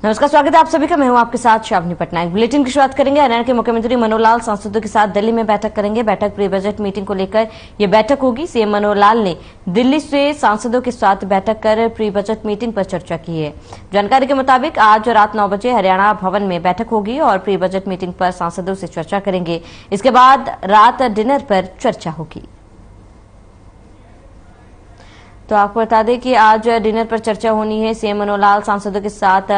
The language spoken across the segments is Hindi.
नमस्कार, स्वागत है आप सभी का। मैं हूं आपके साथ शावनी पटनायक। बुलेटिन की शुरुआत करेंगे। हरियाणा के मुख्यमंत्री मनोहर लाल सांसदों के साथ दिल्ली में बैठक करेंगे। बैठक प्री बजट मीटिंग को लेकर यह बैठक होगी। सीएम मनोहर लाल ने दिल्ली से सांसदों के साथ बैठक कर प्री बजट मीटिंग पर चर्चा की है। जानकारी के मुताबिक आज रात 9 बजे हरियाणा भवन में बैठक होगी और प्री बजट मीटिंग पर सांसदों से चर्चा करेंगे। इसके बाद रात डिनर पर चर्चा होगी। तो आपको बता दें कि आज डिनर पर चर्चा होनी है। सीएम मनोहर लाल सांसदों के साथ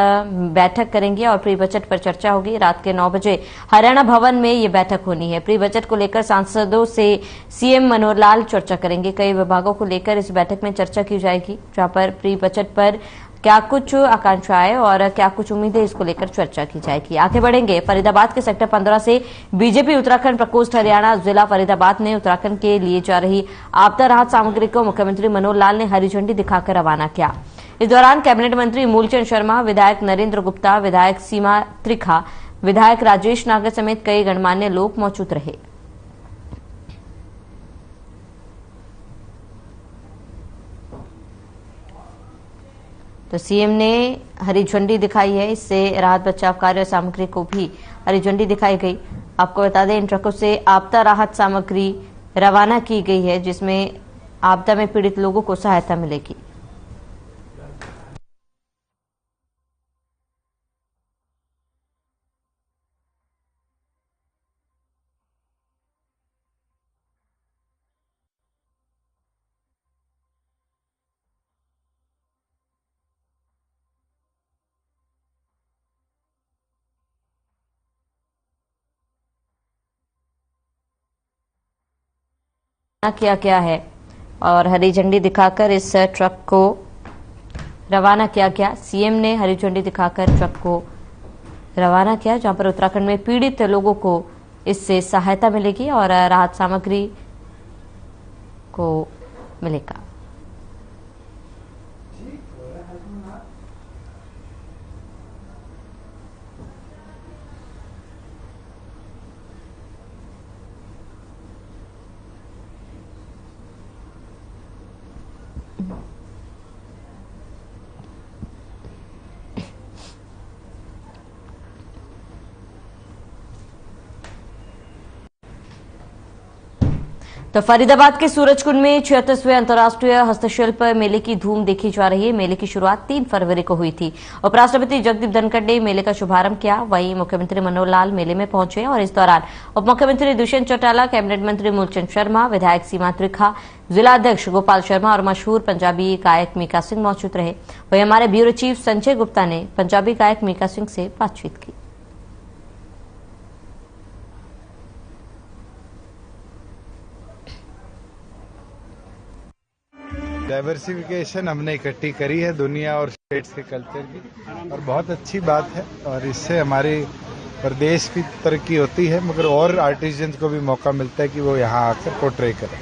बैठक करेंगे और प्री बजट पर चर्चा होगी। रात के 9 बजे हरियाणा भवन में ये बैठक होनी है। प्री बजट को लेकर सांसदों से सीएम मनोहर लाल चर्चा करेंगे। कई विभागों को लेकर इस बैठक में चर्चा की जाएगी, जहां पर प्री बजट पर क्या कुछ आकांक्षाएं और क्या कुछ उम्मीदें, इसको लेकर चर्चा की जाएगी। आगे बढ़ेंगे। फरीदाबाद के सेक्टर 15 से बीजेपी उत्तराखंड प्रकोष्ठ हरियाणा जिला फरीदाबाद ने उत्तराखंड के लिए जा रही आपदा राहत सामग्री को मुख्यमंत्री मनोहर लाल ने हरी झंडी दिखाकर रवाना किया। इस दौरान कैबिनेट मंत्री मूलचंद शर्मा, विधायक नरेंद्र गुप्ता, विधायक सीमा त्रिखा, विधायक राजेश नागर समेत कई गणमान्य लोग मौजूद रहे। तो सीएम ने हरी झंडी दिखाई है। इससे राहत बचाव कार्य सामग्री को भी हरी झंडी दिखाई गई। आपको बता दें, इन ट्रकों से आपदा राहत सामग्री रवाना की गई है, जिसमें आपदा में पीड़ित लोगों को सहायता मिलेगी। किया गया है और हरी झंडी दिखाकर इस ट्रक को रवाना किया गया। सीएम ने हरी झंडी दिखाकर ट्रक को रवाना किया, जहां पर उत्तराखंड में पीड़ित लोगों को इससे सहायता मिलेगी और राहत सामग्री को मिलेगा। तो फरीदाबाद के सूरजकुंड में 76वें अंतर्राष्ट्रीय हस्तशिल्प मेले की धूम देखी जा रही है। मेले की शुरुआत 3 फरवरी को हुई थी। उपराष्ट्रपति जगदीप धनखड़ ने मेले का शुभारंभ किया। वहीं मुख्यमंत्री मनोहर लाल मेले में पहुंचे और इस दौरान उप मुख्यमंत्री दुष्यंत चौटाला, कैबिनेट मंत्री मूलचंद शर्मा, विधायक सीमा त्रिखा, जिला अध्यक्ष गोपाल शर्मा और मशहूर पंजाबी गायक मीका सिंह मौजूद रहे। वहीं हमारे ब्यूरो चीफ संजय गुप्ता ने पंजाबी गायक मीका सिंह से बातचीत की। डाइवर्सिफिकेशन हमने इकट्ठी करी है दुनिया और स्टेट्स के कल्चर की, और बहुत अच्छी बात है। और इससे हमारे प्रदेश की तरक्की होती है, मगर और आर्टिजन्स को भी मौका मिलता है कि वो यहाँ आकर पोर्ट्रे करें।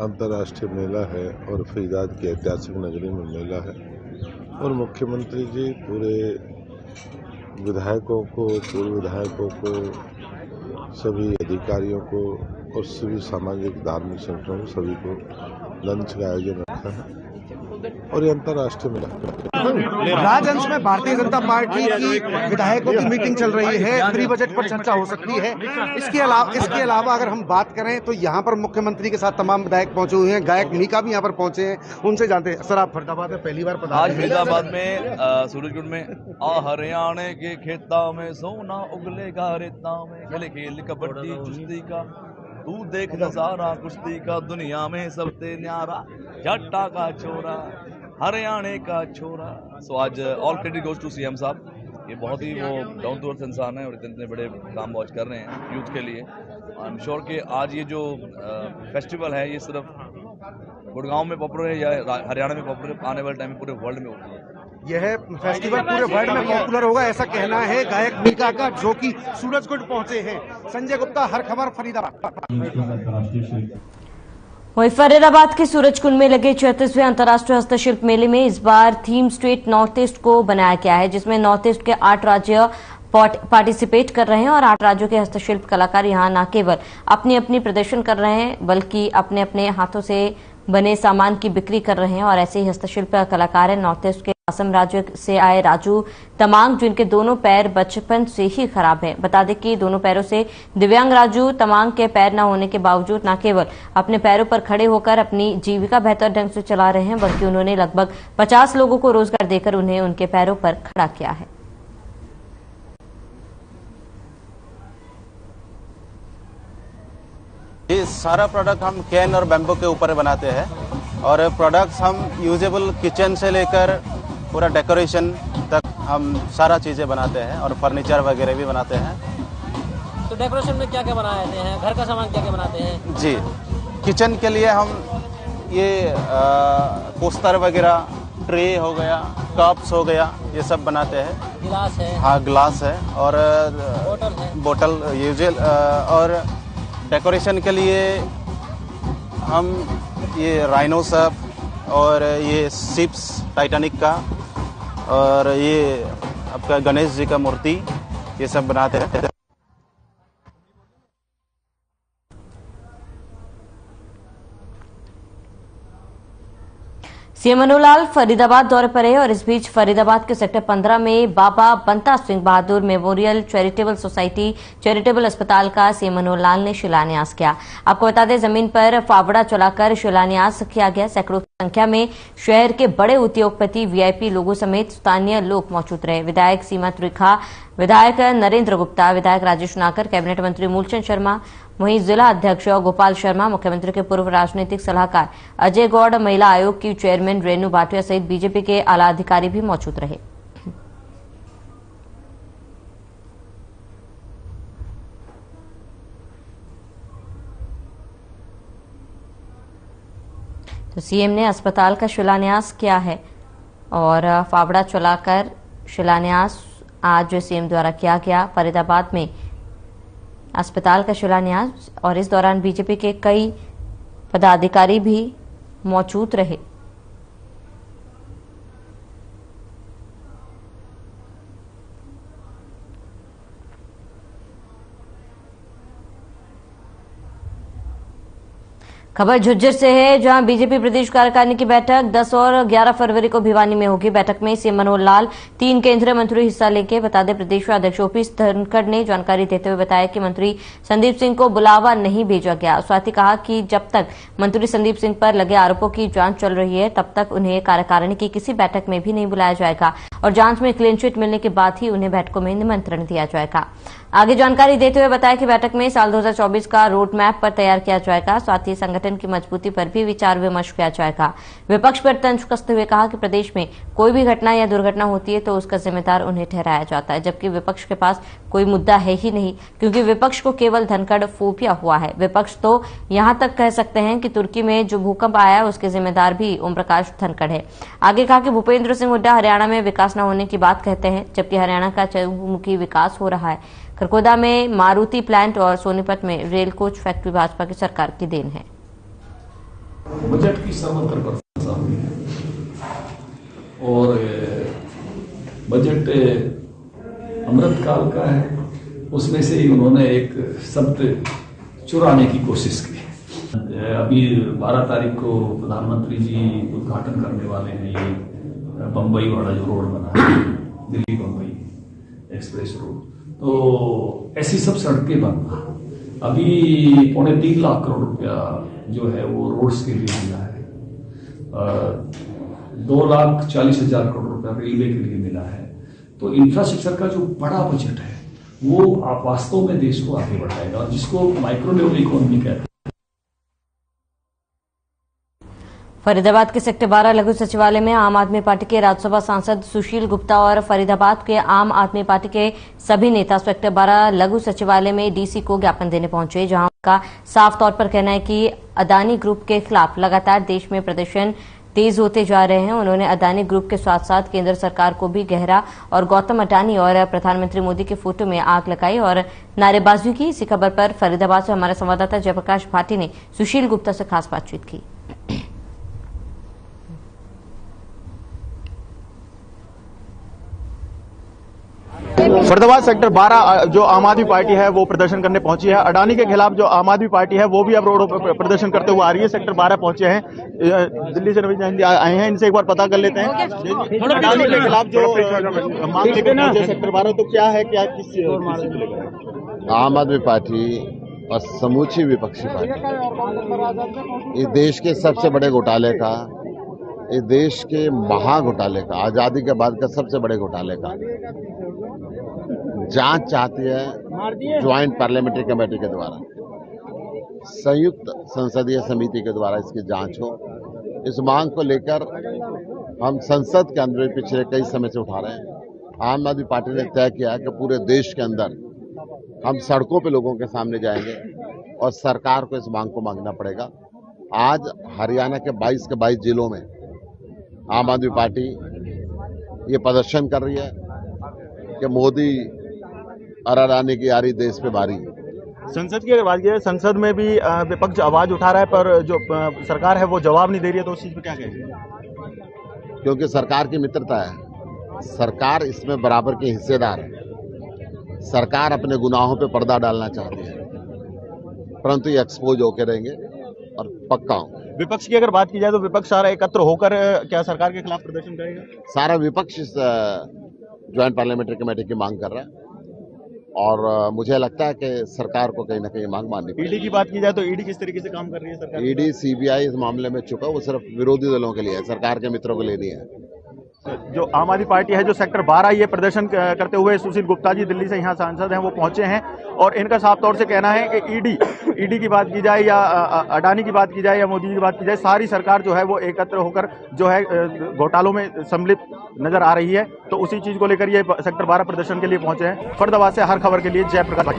अंतर्राष्ट्रीय मेला है और फरीदाबाद की ऐतिहासिक नगरी में मेला है, और मुख्यमंत्री जी पूरे विधायकों को, पूर्व विधायकों को, सभी अधिकारियों को और सभी सामाजिक धार्मिक संगठनों को, सभी को लंच का आयोजन रखा है और ये अंतर्राष्ट्रीय मेला। राजहंस में भारतीय जनता पार्टी की विधायकों की मीटिंग चल रही है। प्री बजट पर चर्चा हो सकती है। इसके अलावा अगर हम बात करें तो यहाँ पर मुख्यमंत्री के साथ तमाम विधायक पहुंचे हुए हैं। गायक मीका भी यहाँ पर पहुंचे हैं, उनसे जानते हैं। सर, आप फरीदाबाद में पहली बार पधारे? आज फरीदाबाद में सूरजकुंड में हरियाणा के खेता में सोना उगलेगा रेता में, खेले खेल कबड्डी कुश्ती का, तू देख नजारा कुश्ती का, दुनिया में सबसे न्यारा जट्टा का छोरा, हरियाणा का छोरा। सो आज all credit goes to CM साहब। ये बहुत ही वो डाउन टू अर्थ इंसान है और इतने बड़े काम आज कर रहे हैं यूथ के लिए। आई एम श्योर कि आज ये जो फेस्टिवल है ये सिर्फ गुड़गांव में पॉपुलर है या हरियाणा में पॉपुलर, आने वाले टाइम में पूरे वर्ल्ड में होगी। यह फेस्टिवल पूरे वर्ल्ड में पॉपुलर होगा, ऐसा कहना है गायक मीका का, जो कि सूरजकुंड पहुंचे हैं। संजय गुप्ता, हर खबर, फरीदाबाद। वहीं फरीदाबाद के सूरजकुंड में लगे 36वें अंतर्राष्ट्रीय हस्तशिल्प मेले में इस बार थीम स्टेट नॉर्थ ईस्ट को बनाया गया है, जिसमें नॉर्थ ईस्ट के 8 राज्य पार्टिसिपेट कर रहे हैं और 8 राज्यों के हस्तशिल्प कलाकार यहां न केवल अपनी अपनी प्रदर्शन कर रहे हैं, बल्कि अपने अपने हाथों से बने सामान की बिक्री कर रहे हैं। और ऐसे ही हस्तशिल्प कलाकार हैं नॉर्थ ईस्ट के असम राज्य से आए राजू तमांग, जिनके दोनों पैर बचपन से ही खराब हैं। बता दें कि दोनों पैरों से दिव्यांग राजू तमांग के पैर न होने के बावजूद न केवल अपने पैरों पर खड़े होकर अपनी जीविका बेहतर ढंग से चला रहे हैं, बल्कि उन्होंने लगभग 50 लोगों को रोजगार देकर उन्हें उनके पैरों पर खड़ा किया है। ये सारा प्रोडक्ट हम कैन और बैम्बू के ऊपर बनाते हैं और प्रोडक्ट्स हम यूजेबल किचन से लेकर पूरा डेकोरेशन तक हम सारा चीज़ें बनाते हैं और फर्नीचर वगैरह भी बनाते हैं। तो डेकोरेशन में क्या क्या बनाते हैं, घर का सामान क्या क्या बनाते हैं? जी, किचन के लिए हम ये कोस्टर वगैरह, ट्रे हो गया, कप्स हो गया, ये सब बनाते हैं। गिलास है? हाँ, ग्लास है और बोतल यूजुअल। और डेकोरेशन के लिए हम ये राइनो सब और ये शिप्स टाइटैनिक का और ये आपका गणेश जी का मूर्ति, ये सब बनाते हैं। सीएम मनोहर लाल फरीदाबाद दौरे पर है और इस बीच फरीदाबाद के सेक्टर 15 में बाबा बंता Singh Bahadur memorial charitable society charitable अस्पताल का सीएम मनोहर लाल ने शिलान्यास किया। आपको बता दें, जमीन पर फावड़ा चलाकर शिलान्यास किया गया। सैकड़ों की संख्या में शहर के बड़े उद्योगपति, वीआईपी लोगों समेत स्थानीय लोग मौजूद रहे। विधायक सीमा त्रिखा, विधायक नरेंद्र गुप्ता, विधायक राजेश नागर, कैबिनेट मंत्री मूलचंद शर्मा, वहीं जिला अध्यक्ष गोपाल शर्मा, मुख्यमंत्री के पूर्व राजनीतिक सलाहकार अजय गौड़, महिला आयोग की चेयरमैन रेणु भाटिया सहित बीजेपी के आला अधिकारी भी मौजूद रहे। तो सीएम ने अस्पताल का शिलान्यास किया है और फावड़ा चलाकर शिलान्यास आज सीएम द्वारा किया गया। फरीदाबाद में अस्पताल का शिलान्यास और इस दौरान बीजेपी के कई पदाधिकारी भी मौजूद रहे। खबर झज्जर से है, जहां बीजेपी प्रदेश कार्यकारिणी की बैठक 10 और 11 फरवरी को भिवानी में होगी। बैठक में सीएम मनोहर लाल, 3 केंद्रीय मंत्री हिस्सा लेंगे। बता दें, प्रदेश अध्यक्ष ओपी धनखड़ ने जानकारी देते हुए बताया कि मंत्री संदीप सिंह को बुलावा नहीं भेजा गया। साथ ही कहा कि जब तक मंत्री संदीप सिंह पर लगे आरोपों की जांच चल रही है, तब तक उन्हें कार्यकारिणी की किसी बैठक में भी नहीं बुलाया जाएगा और जांच में क्लीन चिट मिलने के बाद ही उन्हें बैठकों में निमंत्रण दिया जाएगा। आगे जानकारी देते हुए बताया कि बैठक में साल 2024 का रोड मैप पर तैयार किया जाएगा। साथ ही संगठन की मजबूती पर भी विचार विमर्श किया जाएगा। विपक्ष पर तंज कसते हुए कहा कि प्रदेश में कोई भी घटना या दुर्घटना होती है तो उसका जिम्मेदार उन्हें ठहराया जाता है, जबकि विपक्ष के पास कोई मुद्दा है ही नहीं, क्योंकि विपक्ष को केवल धनखड़ फोबिया हुआ है। विपक्ष तो यहां तक कह सकते हैं कि तुर्की में जो भूकंप आया उसके जिम्मेदार भी ओम प्रकाश धनखड़ है। आगे कहा कि भूपेंद्र सिंह हुड्डा हरियाणा में विकास न होने की बात कहते हैं, जबकि हरियाणा का चहुमुखी विकास हो रहा है। खरगोदा में मारुति प्लांट और सोनीपत में रेल कोच फैक्ट्री भाजपा की सरकार की देन है। बजट की सर्वत्र प्रशंसा हुई है और बजट अमृतकाल का है, उसमें से ही उन्होंने एक शब्द चुराने की कोशिश की है। अभी 12 तारीख को प्रधानमंत्री जी उद्घाटन करने वाले हैं ये बम्बई वाला जो रोड बना है, दिल्ली बम्बई एक्सप्रेस रोड, तो ऐसी सब सड़कें बनना। अभी 3.25 लाख करोड़ रुपया जो है वो रोड्स के लिए मिला है, 2,40,000 करोड़ रुपया रेलवे के लिए मिला है। तो इंफ्रास्ट्रक्चर का जो बड़ा बजट है वो आप वास्तव में देश को आगे बढ़ाएगा, और जिसको माइक्रो लेवल इकोनॉमी कहते हैं। फरीदाबाद के सेक्टर 12 लघु सचिवालय में आम आदमी पार्टी के राज्यसभा सांसद सुशील गुप्ता और फरीदाबाद के आम आदमी पार्टी के सभी नेता सेक्टर 12 लघु सचिवालय में डीसी को ज्ञापन देने पहुंचे, जहां उनका साफ तौर पर कहना है कि अदानी ग्रुप के खिलाफ लगातार देश में प्रदर्शन तेज होते जा रहे हैं। उन्होंने अदानी ग्रुप के साथ साथ केंद्र सरकार को भी गहरा और गौतम अडानी और प्रधानमंत्री मोदी के फोटो में आग लगाई और नारेबाजी की। इसी खबर पर फरीदाबाद से हमारे संवाददाता जयप्रकाश भाटी ने सुशील गुप्ता से खास बातचीत की। फरीदाबाद सेक्टर 12 जो आम आदमी पार्टी है वो प्रदर्शन करने पहुंची है। अडानी के खिलाफ जो आम आदमी पार्टी है वो भी अब रोडों पर प्रदर्शन करते हुए आ रही है। सेक्टर 12 पहुंचे हैं, दिल्ली से रवि जयंती आए हैं, इनसे एक बार पता कर लेते हैं। अडानी के खिलाफ जो मांग लेकर पहुंचे सेक्टर 12, तो क्या है, क्या किस चीज को लेकर? आम आदमी पार्टी और समूची विपक्षी पार्टी इस देश के सबसे बड़े घोटाले का, इस देश के महा घोटाले का, आजादी के बाद का सबसे बड़े घोटाले का जांच चाहती है ज्वाइंट पार्लियामेंट्री कमेटी के द्वारा, संयुक्त संसदीय समिति के द्वारा इसकी जांच हो। इस मांग को लेकर हम संसद के अंदर पिछले कई समय से उठा रहे हैं। आम आदमी पार्टी ने तय किया कि पूरे देश के अंदर हम सड़कों पे लोगों के सामने जाएंगे और सरकार को इस मांग को मांगना पड़ेगा। आज हरियाणा के 22 के 22 जिलों में आम आदमी पार्टी ये प्रदर्शन कर रही है कि मोदी और अडानी की यारी देश पे भारी। संसद की अगर बात की, संसद में भी विपक्ष आवाज उठा रहा है, पर जो सरकार है वो जवाब नहीं दे रही है, तो उस चीज पे क्या कहेंगे? क्योंकि सरकार की मित्रता है, सरकार इसमें बराबर के हिस्सेदार है। सरकार अपने गुनाहों पे पर्दा डालना चाहती है, परंतु ये एक्सपोज होकर रहेंगे और पक्का होंगे। विपक्ष की अगर बात की जाए तो विपक्ष सारा एकत्र होकर क्या सरकार के खिलाफ प्रदर्शन करेगा? सारा विपक्ष इस ज्वाइंट पार्लियामेंट्री कमेटी की मांग कर रहा है और मुझे लगता है कि सरकार को कहीं ना कहीं मांग माननी पड़ेगी। ईडी की बात की जाए तो ईडी किस तरीके से काम कर रही है सरकार? ईडी सीबीआई इस मामले में चुका, वो सिर्फ विरोधी दलों के लिए है, सरकार के मित्रों के लिए नहीं है। जो आम आदमी पार्टी है जो सेक्टर 12 ये प्रदर्शन करते हुए सुशील गुप्ता जी दिल्ली से यहाँ सांसद हैं, वो पहुंचे हैं और इनका साफ तौर से कहना है कि ईडी की बात की जाए या अडानी की बात की जाए या मोदी की बात की जाए, सारी सरकार जो है वो एकत्र होकर जो है घोटालों में सम्मिलित नजर आ रही है। तो उसी चीज को लेकर ये सेक्टर 12 प्रदर्शन के लिए पहुंचे हैं। फरीदाबाद से हर खबर के लिए जयप्रकाश।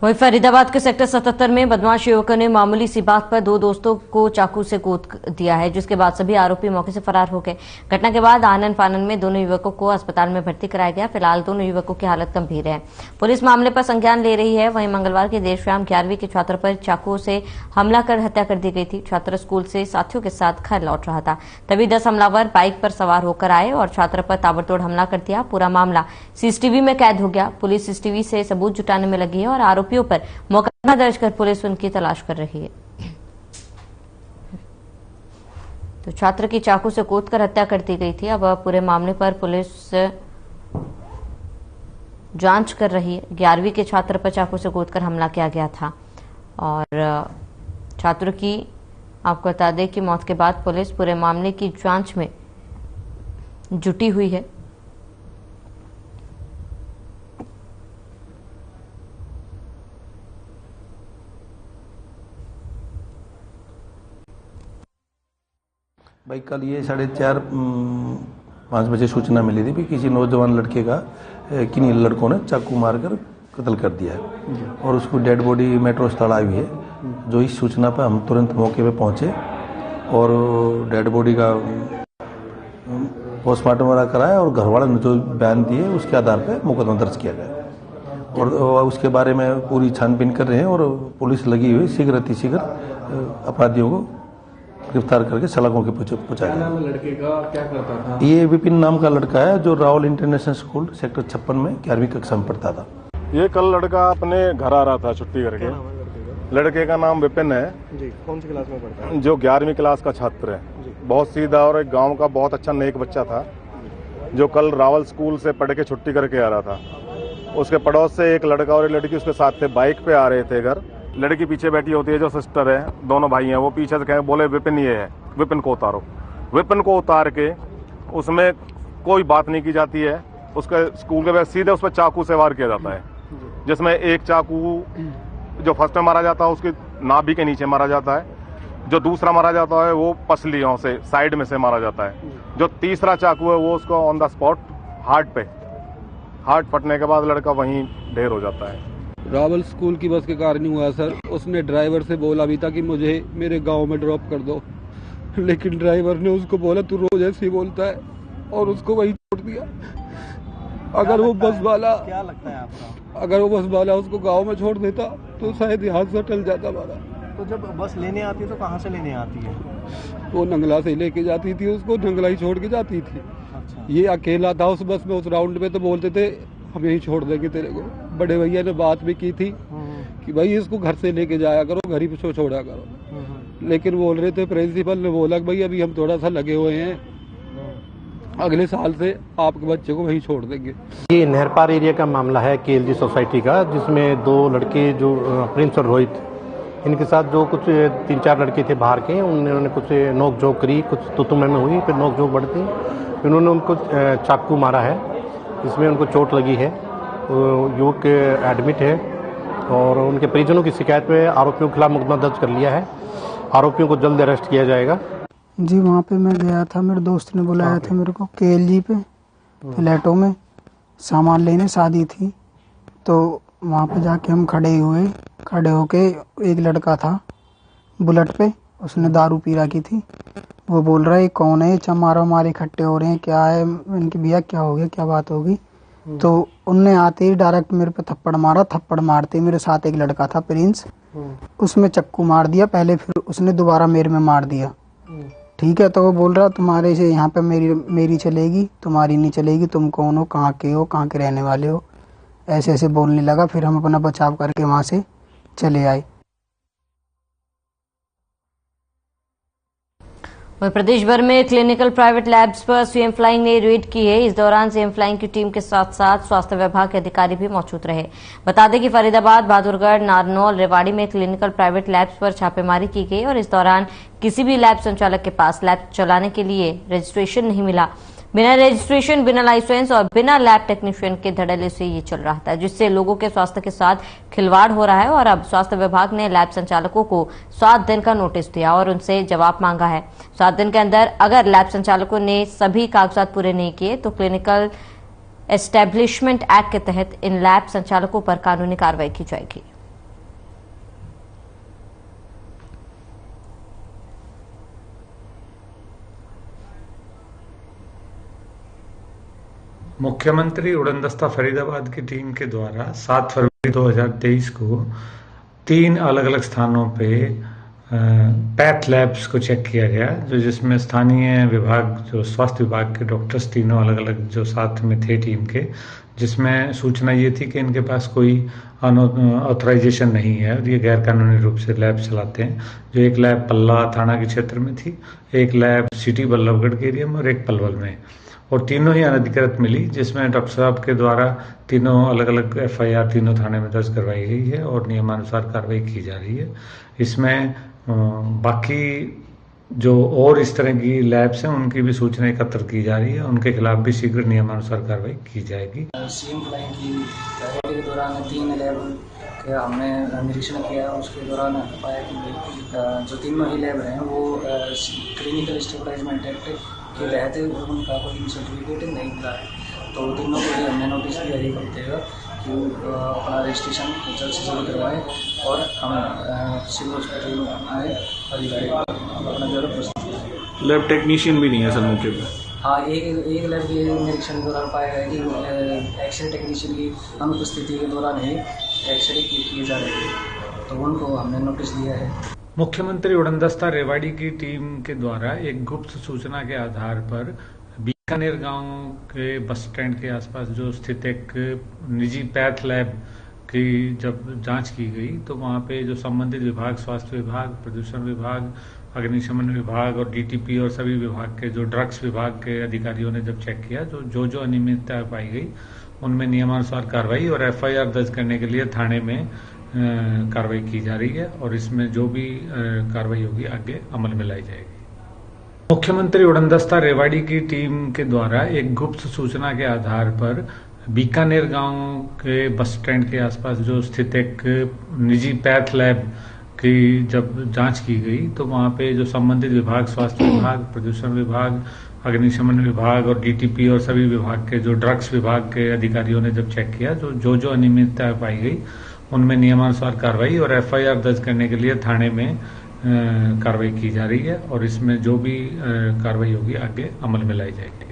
वहीं फरीदाबाद के सेक्टर 77 में बदमाश युवकों ने मामूली सी बात पर दो दोस्तों को चाकू से कूद दिया है, जिसके बाद सभी आरोपी मौके से फरार हो गए। घटना के बाद आनन फानन में दोनों युवकों को अस्पताल में भर्ती कराया गया। फिलहाल दोनों युवकों की हालत गंभीर है। पुलिस मामले पर संज्ञान ले रही है। वहीं मंगलवार की देर शाम 11वीं के छात्र पर चाकू से हमला कर हत्या कर दी गई थी। छात्र स्कूल से साथियों के साथ घर लौट रहा था, तभी 10 हमलावर बाइक पर सवार होकर आए और छात्र पर ताबड़तोड़ हमला कर दिया। पूरा मामला सीसीटीवी में कैद हो गया। पुलिस सीसीटीवी से सबूत जुटाने में लगी है और आरोपियों पर मुकदमा दर्ज कर पुलिस उनकी तलाश कर रही है। तो छात्र की चाकू से कूदकर हत्या कर दी गई थी। अब पूरे मामले पर पुलिस जांच कर रही है। 11वीं के छात्र पर चाकू से कूदकर हमला किया गया था और छात्र की आपको बता दें कि मौत के बाद पुलिस पूरे मामले की जांच में जुटी हुई है। भाई कल ये 4:30-5 बजे सूचना मिली थी कि किसी नौजवान लड़के का किन्हीं लड़कों ने चाकू मारकर कत्ल कर दिया है और उसको डेड बॉडी मेट्रो स्थल आई हुई है। जो इस सूचना पर हम तुरंत मौके पे पहुंचे और डेड बॉडी का पोस्टमार्टम वगैरह कराया और घर वाले ने जो बयान दिए उसके आधार पर मुकदमा दर्ज किया गया और उसके बारे में पूरी छानबीन कर रहे हैं और पुलिस लगी हुई शीघ्र अतिशीघ्र अपराधियों को गिरफ्तार करके सलाखों के पहुंचाया गया। लड़के का क्या करता था? ये विपिन नाम का लड़का है जो राहुल इंटरनेशनल स्कूल सेक्टर 56 में 11वीं कक्षा में पढ़ता था। ये कल लड़का अपने घर आ रहा था छुट्टी करके। लड़के का नाम विपिन है जी। कौन सी क्लास में पढ़ता है? जो 11वीं क्लास का छात्र है। बहुत सीधा और एक गाँव का बहुत अच्छा नेक बच्चा था जो कल रावल स्कूल से पढ़ के छुट्टी करके आ रहा था। उसके पड़ोस से एक लड़का और एक लड़की उसके साथ थे, बाइक पे आ रहे थे घर। लड़की पीछे बैठी होती है जो सिस्टर है, दोनों भाई हैं, वो पीछे से कहे बोले विपिन ये है, विपिन को उतारो। विपिन को उतार के उसमें कोई बात नहीं की जाती है। उसके स्कूल के बाद सीधे उस पर चाकू से वार किया जाता है, जिसमें एक चाकू जो फर्स्ट में मारा जाता है उसकी नाभि के नीचे मारा जाता है, जो दूसरा मारा जाता है वो पसलियों से साइड में से मारा जाता है, जो तीसरा चाकू है वो उसको ऑन द स्पॉट हार्ट फटने के बाद लड़का वहीं ढेर हो जाता है। रावल स्कूल की बस के कारण हुआ सर। उसने ड्राइवर से बोला भी था कि मुझे मेरे गांव में ड्रॉप कर दो, लेकिन ड्राइवर ने उसको बोला तू रोज ऐसे ही बोलता है और उसको वहीं छोड़ दिया। अगर वो बस वाला क्या लगता है आपका? अगर वो बस वाला उसको गांव में छोड़ देता तो शायद हादसा टल जाता हमारा। तो जब बस लेने आती है तो कहाँ से लेने आती है? वो नंगला से लेके जाती थी, उसको नंगला ही छोड़ के जाती थी। ये अकेला था उस बस में, उस राउंड में, तो बोलते थे हम यहीं छोड़ देंगे तेरे को। बड़े भैया ने बात भी की थी कि भाई इसको घर से लेके जाया करो, घर ही पे छोड़ा करो, लेकिन बोल रहे थे, प्रिंसिपल ने बोला कि भाई अभी हम थोड़ा सा लगे हुए हैं, अगले साल से आपके बच्चे को वहीं छोड़ देंगे। ये नहरपार एरिया का मामला है केएलजी सोसाइटी का, जिसमें 2 लड़के जो प्रिंस और रोहित, इनके साथ जो कुछ 3-4 लड़के थे बाहर के, उन्होंने कुछ नोक झोंक करी, कुछ तुतुमे में हुई, फिर नोक झोंक बढ़ती, फिर उन्होंने उनको चाकू मारा है, इसमें उनको चोट लगी है। युवक एडमिट है और उनके परिजनों की शिकायत पे आरोपियों के खिलाफ मुकदमा दर्ज कर लिया है। आरोपियों को जल्द अरेस्ट किया जाएगा। जी वहाँ पे मैं गया था, मेरे दोस्त ने बुलाया था मेरे को केएलजी पे फ्लैटों में, सामान लेने, शादी थी, तो वहाँ पे जाके हम खड़े होके एक लड़का था बुलेट पे, उसने दारू पी रखी थी, वो बोल रहा है कौन है, चमारा मारे इकट्ठे हो रहे हैं, क्या है, इनके भैया क्या हो गया, क्या बात होगी। तो उनने आते ही डायरेक्ट मेरे पे थप्पड़ मारा। थप्पड़ मारते मेरे साथ एक लड़का था प्रिंस, उसमें चक्कू मार दिया पहले, फिर उसने दोबारा मेरे में मार दिया। ठीक है, तो वो बोल रहा तुम्हारे से यहाँ पे मेरी चलेगी, तुम्हारी नहीं चलेगी, तुम कौन हो, कहाँ के रहने वाले हो, ऐसे ऐसे बोलने लगा। फिर हम अपना बचाव करके वहाँ से चले आए। प्रदेश भर में क्लिनिकल प्राइवेट लैब्स पर सीएम फ्लाइंग ने रेड की है। इस दौरान सीएम फ्लाइंग की टीम के साथ साथ स्वास्थ्य विभाग के अधिकारी भी मौजूद रहे। बता दें कि फरीदाबाद, बहादुरगढ़, नारनौल, रेवाड़ी में क्लिनिकल प्राइवेट लैब्स पर छापेमारी की गई और इस दौरान किसी भी लैब संचालक के पास लैब चलाने के लिए रजिस्ट्रेशन नहीं मिला। बिना रजिस्ट्रेशन, बिना लाइसेंस और बिना लैब टेक्नीशियन के धड़ल्ले से ये चल रहा था, जिससे लोगों के स्वास्थ्य के साथ खिलवाड़ हो रहा है। और अब स्वास्थ्य विभाग ने लैब संचालकों को 7 दिन का नोटिस दिया और उनसे जवाब मांगा है। 7 दिन के अंदर अगर लैब संचालकों ने सभी कागजात पूरे नहीं किए तो क्लिनिकल एस्टेब्लिशमेंट एक्ट के तहत इन लैब संचालकों पर कानूनी कार्रवाई की जाएगी। मुख्यमंत्री उड़नदस्ता फरीदाबाद की टीम के द्वारा 7 फरवरी 2023 को 3 अलग अलग स्थानों पे पैथ लैब्स को चेक किया गया, जो जिसमें स्थानीय विभाग, जो स्वास्थ्य विभाग के डॉक्टर्स तीनों अलग अलग जो साथ में थे टीम के, जिसमें सूचना ये थी कि इनके पास कोई ऑथराइजेशन नहीं है और ये गैर कानूनी रूप से लैब चलाते हैं। जो एक लैब पल्ला थाना के क्षेत्र में थी, एक लैब सिटी बल्लभगढ़ के एरिया में और एक पलवल में, और तीनों ही अनधिकृत मिली, जिसमें डॉक्टर साहब के द्वारा तीनों अलग अलग एफआईआर तीनों थाने में दर्ज करवाई गई है और नियमानुसार कार्रवाई की जा रही है। इसमें बाकी जो और इस तरह की लैब्स हैं उनकी भी सूचना एकत्र की जा रही है, उनके खिलाफ भी शीघ्र नियमानुसार कार्रवाई की जाएगी। सीएम फ्लाइंग की रेड के दौरान 3 लैब का हमने निरीक्षण किया, उसके दौरान पाया कि जो तीनों ही लैब हैं वो क्लिनिकल एस्टेब्लिशमेंट एक्ट के तहत उनका कोई सर्टिफिकेट नहीं मिला है, तो तीनों को ही हमने नोटिस दिया ये करते हुए कि अपना रजिस्ट्रेशन जल्द से जल्द करवाएं और हम सिविल हॉस्पिटल में अपना जो है लैब टेक्नीशियन भी नहीं है सर मौके पर। हाँ, एक लैब के निरीक्षण के दौरान पाया गया कि एक्सरे टेक्नीशियन की अनुपस्थिति के दौरान ही एक्सरे किए जा रहे थे, तो उनको हमने नोटिस दिया है। मुख्यमंत्री उड़नदस्ता रेवाड़ी की टीम के द्वारा एक गुप्त सूचना के आधार पर बीकानेर गांव के बस स्टैंड के आसपास जो स्थित एक निजी पैथ लैब की जब जांच की गई, तो वहां पे जो संबंधित विभाग, स्वास्थ्य विभाग, प्रदूषण विभाग, अग्निशमन विभाग और डीटीपी और सभी विभाग के जो ड्रग्स विभाग के अधिकारियों ने जब चेक किया, जो अनियमितता पाई गई उनमें नियमानुसार कार्रवाई और एफआईआर दर्ज करने के लिए थाने में कार्रवाई की जा रही है और इसमें जो भी कार्रवाई होगी आगे अमल में लाई जाएगी। मुख्यमंत्री उड़नदस्ता रेवाड़ी की टीम के द्वारा एक गुप्त सूचना के आधार पर बीकानेर गांव के बस स्टैंड के आसपास जो स्थित एक निजी पैथ लैब की जब जांच की गई, तो वहां पे जो संबंधित विभाग, स्वास्थ्य विभाग, प्रदूषण विभाग, अग्निशमन विभाग और डीटीपी और सभी विभाग के जो ड्रग्स विभाग के अधिकारियों ने जब चेक किया, जो अनियमितता पाई गई उनमें नियमानुसार कार्रवाई और एफआईआर दर्ज करने के लिए थाने में कार्रवाई की जा रही है और इसमें जो भी कार्रवाई होगी आगे अमल में लाई जाएगी।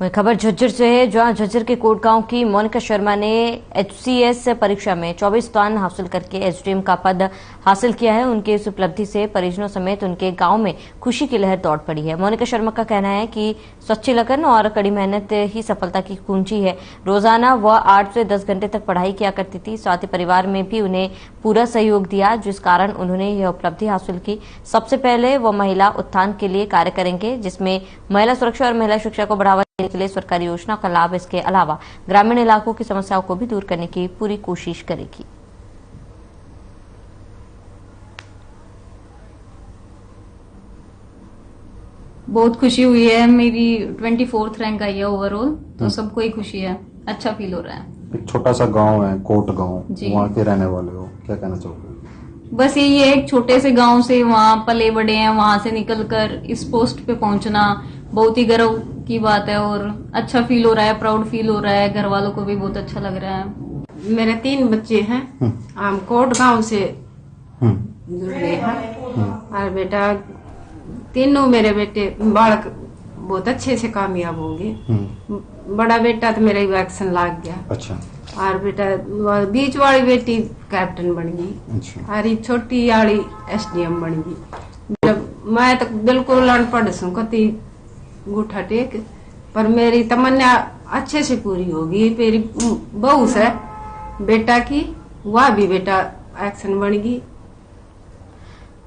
वही खबर झज्जर से है, जहां झज्जर के कोट गांव की मोनिका शर्मा ने HCS परीक्षा में 24 स्थान हासिल करके SDM का पद हासिल किया है। उनके इस उपलब्धि से परिजनों समेत उनके गांव में खुशी की लहर दौड़ पड़ी है। मोनिका शर्मा का कहना है कि सच्ची लगन और कड़ी मेहनत ही सफलता की कुंजी है। रोजाना वह 8 से 10 घंटे तक पढ़ाई किया करती थी। साथ ही परिवार में भी उन्हें पूरा सहयोग दिया, जिस कारण उन्होंने यह उपलब्धि हासिल की। सबसे पहले वह महिला उत्थान के लिए कार्य करेंगे, जिसमें महिला सुरक्षा और महिला शिक्षा को बढ़ावा देने के लिए सरकारी योजना का लाभ, इसके अलावा ग्रामीण इलाकों की समस्याओं को भी दूर करने की पूरी कोशिश करेगी। बहुत खुशी हुई है। मेरी 24th रैंक आई है ओवरऑल, तो सबको ही खुशी है, अच्छा फील हो रहा है। एक छोटा सा गांव है कोट गांव, वहाँ के रहने वाले हो, क्या कहना चाहोगे? बस यही है, एक छोटे से गांव से वहाँ पले बड़े हैं, वहां से निकलकर इस पोस्ट पे पहुंचना बहुत ही गर्व की बात है और अच्छा फील हो रहा है, प्राउड फील हो रहा है। घर वालों को भी बहुत अच्छा लग रहा है। मेरे 3 बच्चे हैं, हम कोट गांव से जुड़ गए हैं और बेटा तीनों मेरे बेटे बालक बहुत अच्छे से कामयाब होंगे। बड़ा बेटा तो मेरा वैक्सीन लग गया, अच्छा, और बेटा बीच वाली बेटी कैप्टन बन गई, अच्छा, और छोटी वाली SDM बन गई। मैं तो बिल्कुल अनपढ़ हूँ, कति गुठा टेक, पर मेरी तमन्ना अच्छे से पूरी होगी। मेरी बहू से बेटा की, वह भी बेटा एक्शन बन गई।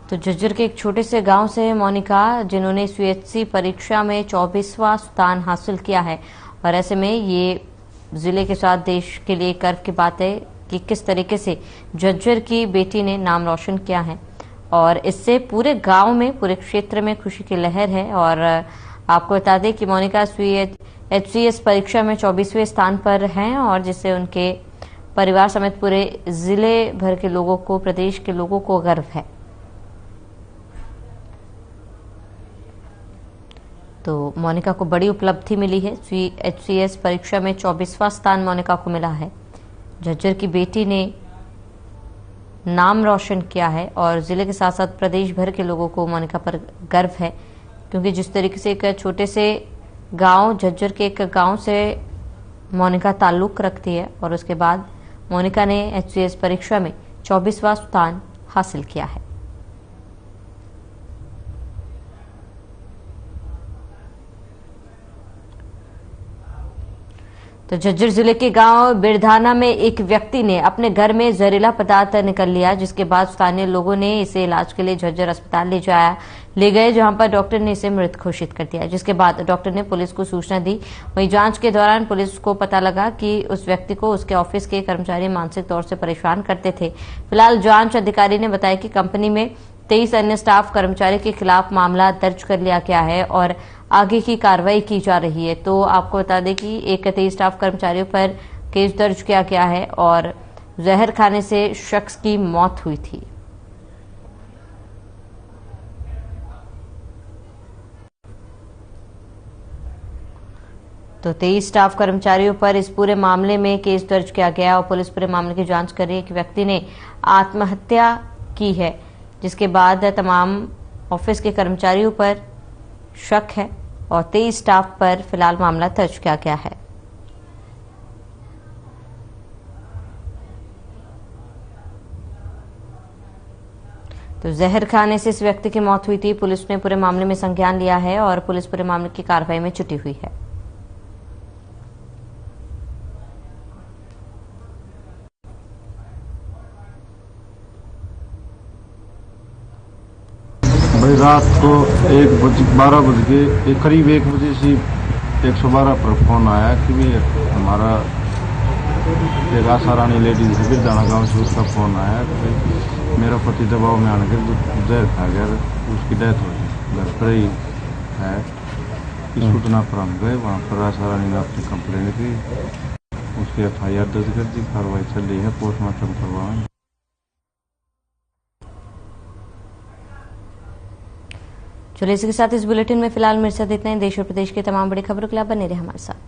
तो झज्जर के एक छोटे से गांव से मोनिका, जिन्होंने SHC परीक्षा में 24वां स्थान हासिल किया है, और ऐसे में ये जिले के साथ देश के लिए गर्व की बात है कि किस तरीके से झज्जर की बेटी ने नाम रोशन किया है, और इससे पूरे गांव में, पूरे क्षेत्र में खुशी की लहर है। और आपको बता दें कि मोनिका HCS परीक्षा में 24वें स्थान पर हैं, और जिससे उनके परिवार समेत पूरे जिले भर के लोगों को, प्रदेश के लोगों को गर्व है। तो मोनिका को बड़ी उपलब्धि मिली है। HCS परीक्षा में 24वां स्थान मोनिका को मिला है। झज्जर की बेटी ने नाम रोशन किया है, और जिले के साथ साथ प्रदेश भर के लोगों को मोनिका पर गर्व है, क्योंकि जिस तरीके से एक छोटे से गांव, झज्जर के एक गांव से मोनिका ताल्लुक रखती है, और उसके बाद मोनिका ने HCS परीक्षा में 24वां स्थान हासिल किया है। तो झज्जर जिले के गांव बिरधाना में एक व्यक्ति ने अपने घर में जहरीला पदार्थ निकल लिया, जिसके बाद स्थानीय लोगों ने इसे इलाज के लिए झज्जर अस्पताल ले गए, जहां पर डॉक्टर ने इसे मृत घोषित कर दिया। जिसके बाद डॉक्टर ने पुलिस को सूचना दी। वहीं जांच के दौरान पुलिस को पता लगा कि उस व्यक्ति को उसके ऑफिस के कर्मचारी मानसिक तौर से परेशान करते थे। फिलहाल जांच अधिकारी ने बताया कि कंपनी में 23 अन्य स्टाफ कर्मचारी के खिलाफ मामला दर्ज कर लिया गया है और आगे की कार्रवाई की जा रही है। तो आपको बता दें कि 23 स्टाफ कर्मचारियों पर केस दर्ज किया गया है, और जहर खाने से शख्स की मौत हुई थी। तो 23 स्टाफ कर्मचारियों पर इस पूरे मामले में केस दर्ज किया गया, और पुलिस पूरे मामले की जांच कर रही है कि व्यक्ति ने आत्महत्या की है, जिसके बाद तमाम ऑफिस के कर्मचारियों पर शक है, और 23 स्टाफ पर फिलहाल मामला दर्ज किया गया है। तो जहर खाने से इस व्यक्ति की मौत हुई थी। पुलिस ने पूरे मामले में संज्ञान लिया है, और पुलिस पूरे मामले की कार्रवाई में जुटी हुई है। भाई रात को 12 बज के करीब 1 बजे से 112 पर फोन आया कि भी हमारा एक आशा रानी लेडीज है बिरधाना गाँव से, उसका फोन आया कि मेरा पति दबाव में आने के जहर खा गया, उसकी डेथ हो गई, घर पर ही है। इस सूचना पर हम गए, वहाँ पर आशा रानी ने अपनी कंप्लेन की, उसकी FIR दर्ज कर दी, कार्रवाई चल रही है, पोस्टमार्टम करवाएंगे। चलिए इसी के साथ इस बुलेटिन में फिलहाल मेरे साथ इतना ही। देश और प्रदेश की तमाम बड़ी खबरों के लिए बने रहे हमारे साथ।